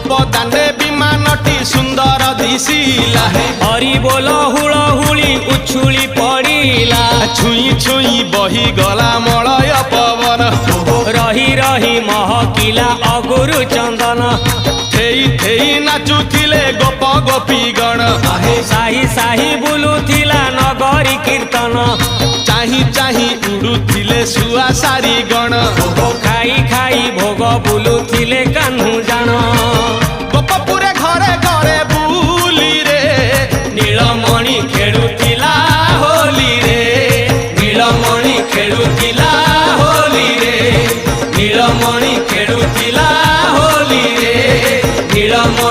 गोपदाने विमानटी सुंदर दिशिला हरि बोल हुलहुली उछुली पड़िला छुई छुई बही गला मलय पवन रही रही महकिला अगुरु चंदन थेई थेई नाचुथिले गोप गोपी गण साही साही बुलुथिला नगरी कीर्तन चाही चाही उड़ुथिले सुआ सारी गण खाई खाई भोग बुलुथिले कान्हू जान गोपपुरे घरे घरे बुली रे नीलमणि खेलुथिला होली रे नीलमणि खेलुथिला होली रे नीलमणि खेलुथिला होली रे नीलमणि